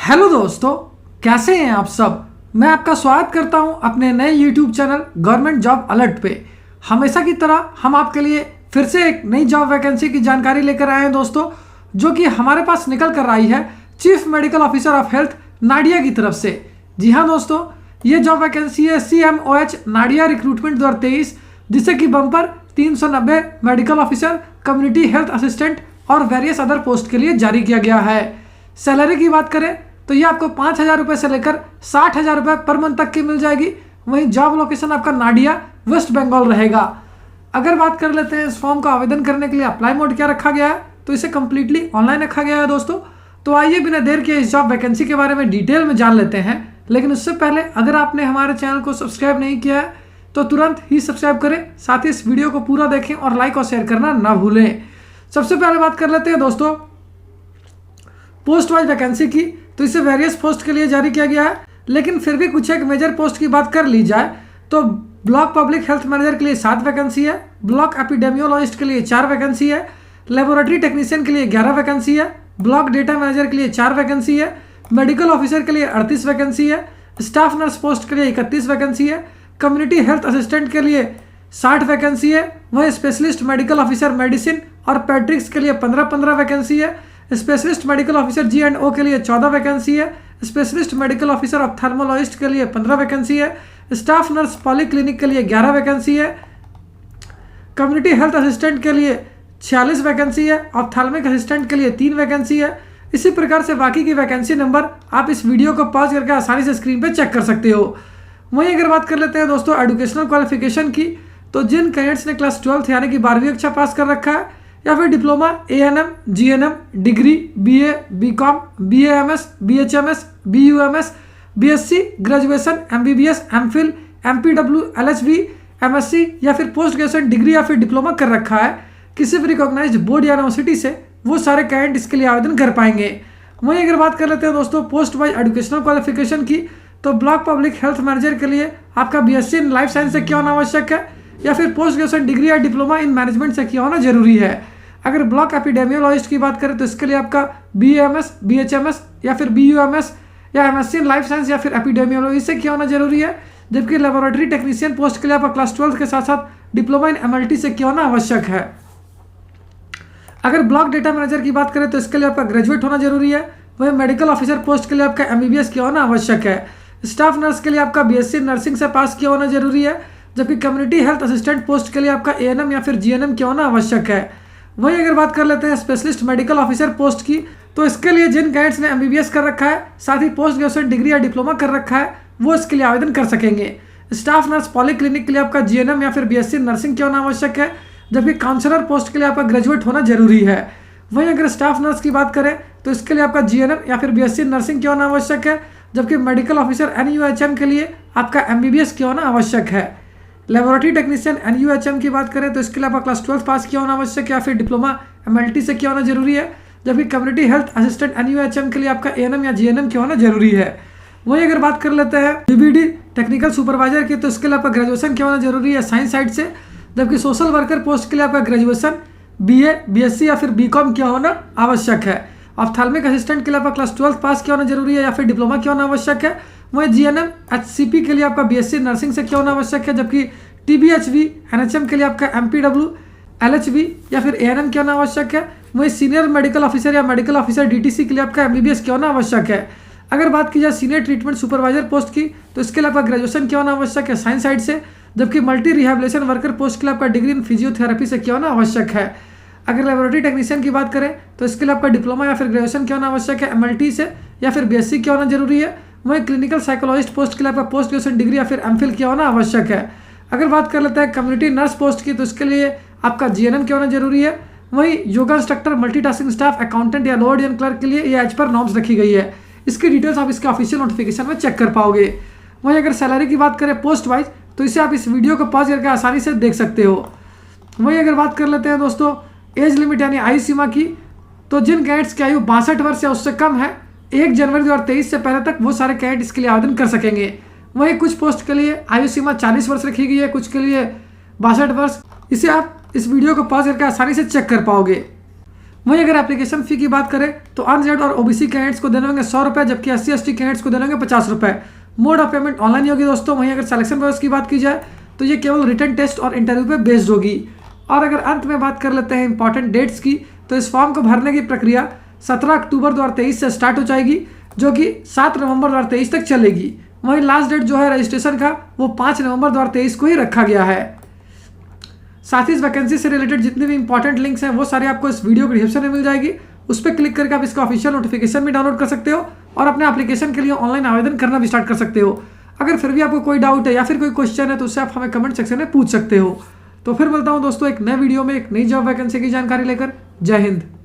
Hello दोस्तों, कैसे हैं आप सब। मैं आपका स्वागत करता हूं अपने नए YouTube channel government job alert पे। हमेशा की तरह हम आपके लिए फिर से एक नई जॉब वैकेंसी की जानकारी लेकर आए हैं दोस्तों, जो कि हमारे पास निकल कर आई है chief medical officer of health Nadia की तरफ से। जी हाँ दोस्तों, ये जॉब वैकेंसी है CMOH नाडिया रिक्रूटमेंट 2023, जिससे कि bumper 390 medical officer, community health assistant और वेरियस अदर पोस्ट के लिए जारी किया गया है। सैलरी की बात करें तो ये आपको 5,000 रुपये से लेकर 60,000 रुपये पर मंथ तक की मिल जाएगी। वहीं जॉब लोकेशन आपका नाडिया वेस्ट बंगाल रहेगा। अगर बात कर लेते हैं इस फॉर्म का आवेदन करने के लिए अप्लाई मोड क्या रखा गया है, तो इसे कम्प्लीटली ऑनलाइन रखा गया है दोस्तों। तो आइए बिना देर किए इस जॉब वैकेंसी के बारे में डिटेल में जान लेते हैं। लेकिन उससे पहले अगर आपने हमारे चैनल को सब्सक्राइब नहीं किया है तो तुरंत ही सब्सक्राइब करें, साथ ही इस वीडियो को पूरा देखें और लाइक और शेयर करना ना भूलें। सबसे पहले बात कर लेते हैं दोस्तों पोस्ट वाइज वैकेंसी की। तो इसे वेरियस पोस्ट के लिए जारी किया गया है, लेकिन फिर भी कुछ एक मेजर पोस्ट की बात कर ली जाए तो ब्लॉक पब्लिक हेल्थ मैनेजर के लिए 7 वैकेंसी है, ब्लॉक एपिडेमियोलॉजिस्ट के लिए 4 वैकेंसी है, लेबोरेटरी टेक्नीशियन के लिए 11 वैकेंसी है, ब्लॉक डेटा मैनेजर के लिए 4 वैकेंसी है, मेडिकल ऑफिसर के लिए 38 वैकेंसी है, स्टाफ नर्स पोस्ट के लिए 31 वैकेंसी है, कम्युनिटी हेल्थ असिस्टेंट के लिए 60 वैकेंसी है, वहीं स्पेशलिस्ट मेडिकल ऑफिसर मेडिसिन और पैट्रिक्स के लिए 15-15 वैकेंसी है, स्पेशलिस्ट मेडिकल ऑफिसर G&O के लिए 14 वैकेंसी है, स्पेशलिस्ट मेडिकल ऑफिसर ऑप्थेल्मोलॉजिस्ट के लिए 15 वैकेंसी है, स्टाफ नर्स पॉलीक्लिनिक के लिए 11 वैकेंसी है, कम्युनिटी हेल्थ असिस्टेंट के लिए 46 वैकेंसी है, ऑप्थेल्मिक असिस्टेंट के लिए 3 वैकेंसी है। इसी प्रकार से बाकी की वैकेंसी नंबर आप इस वीडियो को पॉज करके आसानी से स्क्रीन पर चेक कर सकते हो। वहीं अगर बात कर लेते हैं दोस्तों एजुकेशनल क्वालिफिकेशन की, तो जिन कैंडिडेट्स ने क्लास 12 यानी कि 12वीं कक्षा पास कर रखा है या फिर diploma ANM GNM degree BA BCom BAMS BHMS BUMS BSc graduation MBBS MPhil MPW LHB MSc या फिर पोस्ट ग्रेजुएशन डिग्री या फिर डिप्लोमा कर रखा है किसी भी रिकॉग्नाइज्ड बोर्ड या यूनिवर्सिटी से, वो सारे कैंडिडेट इसके लिए आवेदन कर पाएंगे। वहीं अगर बात कर लेते हैं दोस्तों पोस्ट वाइज एजुकेशनल क्वालिफिकेशन की, तो ब्लॉक पब्लिक हेल्थ मैनेजर के लिए आपका BSc इन लाइफ साइंस से किया होना आवश्यक है या फिर पोस्ट ग्रेजुएशन डिग्री या डिप्लोमा इन मैनेजमेंट से किया होना जरूरी है। अगर ब्लॉक एपिडेमियोलॉजिस्ट की बात करें तो इसके लिए आपका BAMS BHMS या फिर BUMS या MSc इन लाइफ साइंस या फिर एपिडेमियोलॉजी से किया होना जरूरी है। जबकि लेबोरेटरी टेक्नीशियन पोस्ट के लिए आपका क्लास 12 के साथ साथ डिप्लोमा इन MLT से किया होना आवश्यक है। अगर ब्लॉक डेटा मैनेजर की बात करें तो इसके लिए आपका ग्रेजुएट होना जरूरी है। वहीं मेडिकल ऑफिसर पोस्ट के लिए आपका MBBS किया होना आवश्यक है। स्टाफ नर्स के लिए आपका BSc नर्सिंग से पास किया होना जरूरी है। जबकि कम्युनिटी हेल्थ असिस्टेंट पोस्ट के लिए आपका ANM या फिर GNM किया होना आवश्यक है। वहीं अगर बात कर लेते हैं स्पेशलिस्ट मेडिकल ऑफिसर पोस्ट की, तो इसके लिए जिन कैंडिडेट्स ने MBBS कर रखा है साथ ही पोस्ट ग्रेजुएशन डिग्री या डिप्लोमा कर रखा है, वो इसके लिए आवेदन कर सकेंगे। स्टाफ नर्स पॉलीक्लिनिक के लिए आपका GNM या फिर BSc नर्सिंग किया होना आवश्यक है। जबकि काउंसलर पोस्ट के लिए आपका ग्रेजुएट होना जरूरी है। वहीं अगर स्टाफ नर्स की बात करें तो इसके लिए आपका GNM या फिर BSc नर्सिंग किया होना आवश्यक है। जबकि मेडिकल ऑफिसर NUHM के लिए आपका MBBS किया होना आवश्यक है। लेबोरेटरी टेक्नीशियन NUHM की बात करें तो इसके लिए आपका क्लास 12 पास किया होना आवश्यक है या फिर डिप्लोमा MLT से किया होना जरूरी है। जबकि कम्युनिटी हेल्थ असिस्टेंट NUHM के लिए आपका ANM या GNM किया होना जरूरी है। वहीं अगर बात कर लेते हैं DBD टेक्निकल सुपरवाइजर की, तो इसके लिए आपका ग्रेजुएशन किया होना जरूरी है साइंस साइड से। जबकि सोशल वर्कर पोस्ट के लिए आपका ग्रेजुएशन BA BSc या फिर BCom किया होना आवश्यक है। ऑप्थेल्मिक असिस्टेंट के लिए आपका क्लास 12 पास किया होना जरूरी है या फिर डिप्लोमा किया होना आवश्यक है। वहीं GNM HCP के लिए आपका BSc नर्सिंग से किया होना आवश्यक है। जबकि TBHV NHM के लिए आपका MPW LHB या फिर ANM किया होना आवश्यक है। वहीं सीनियर मेडिकल ऑफिसर या मेडिकल ऑफिसर DTC के लिए आपका MBBS किया होना आवश्यक है। अगर बात की जाए सीनियर ट्रीटमेंट सुपरवाइजर पोस्ट की, तो इसके लिए आपका ग्रेजुएशन किया होना आवश्यक है साइंस साइड से। जबकि मल्टी रिहेबिलिटेशन वर्कर पोस्ट के लिए आपका डिग्री इन फिजियोथेरेपी से किया होना आवश्यक है। अगर लेबोरेटरी टेक्नीशियन की बात करें तो इसके लिए आपका डिप्लोमा या फिर ग्रेजुएशन किया होना आवश्यक है MLT से या फिर BSc किया होना जरूरी है। वहीं क्लिनिकल साइकोलॉजिस्ट पोस्ट के लिए आपका पोस्ट ग्रेजुएशन डिग्री या फिर MPhil किया होना आवश्यक है। अगर बात कर लेते हैं कम्युनिटी नर्स पोस्ट की, तो इसके लिए आपका GNM किया होना जरूरी है। वहीं yoga instructor multitasking staff accountant या लोअर डिवीजन क्लर्क के लिए ये एज पर नॉर्म्स रखी गई है। इसकी डिटेल्स आप इसके ऑफिशियल नोटिफिकेशन में चेक कर पाओगे। वहीं अगर सैलरी की बात करें पोस्ट वाइज, तो इसे आप इस वीडियो को पॉज करके आसानी से देख सकते हो। वहीं अगर बात कर लेते हैं दोस्तों एज लिमिट यानी आयु सीमा की, तो जिन कैंडिडेट्स की आयु 62 वर्ष या उससे कम है 1 जनवरी 2023 से पहले तक, वो सारे कैंडिडेट इसके लिए आवेदन कर सकेंगे। वहीं कुछ पोस्ट के लिए आयु सीमा 40 वर्ष रखी गई है, कुछ के लिए 62 वर्ष। इसे आप इस वीडियो को पॉज करके आसानी से चेक कर पाओगे। वहीं अगर एप्लीकेशन फ़ी की बात करें तो अनरिजर्व और ओबीसी कैंडिडेट्स को देने होंगे 100 रुपये, जबकि SC/ST कैंडिडेट्स को देने होंगे 50 रुपये। मोड ऑफ पेमेंट ऑनलाइन ही होगी दोस्तों। वहीं अगर सिलेक्शन प्रोसेस की बात की जाए तो ये केवल रिटन टेस्ट और इंटरव्यू पे बेस्ड होगी। और अगर अंत में बात कर लेते हैं इंपॉर्टेंट डेट्स की, तो इस फॉर्म को भरने की प्रक्रिया 17 अक्टूबर 2023 से स्टार्ट हो जाएगी, जो कि 7 नवंबर 2023 तक चलेगी। वहीं लास्ट डेट जो है रजिस्ट्रेशन का वो 5 नवंबर 2023 को ही रखा गया है। साथ ही इस वैकेंसी से रिलेटेड जितने भी इंपॉर्टेंट लिंक्स हैं वो सारे आपको इस वीडियो के डिस्क्रिप्शन में मिल जाएगी। उस पर क्लिक करके आप इसका ऑफिशियल नोटिफिकेशन भी डाउनलोड कर सकते हो और अपने एप्लीकेशन के लिए ऑनलाइन आवेदन करना भी स्टार्ट कर सकते हो। अगर फिर भी आपको कोई डाउट है या फिर कोई क्वेश्चन है तो उससे आप हमें कमेंट सेक्शन में पूछ सकते हो। तो फिर मिलता हूँ दोस्तों एक नए वीडियो में एक नई जॉब वैकेंसी की जानकारी लेकर। जय हिंद।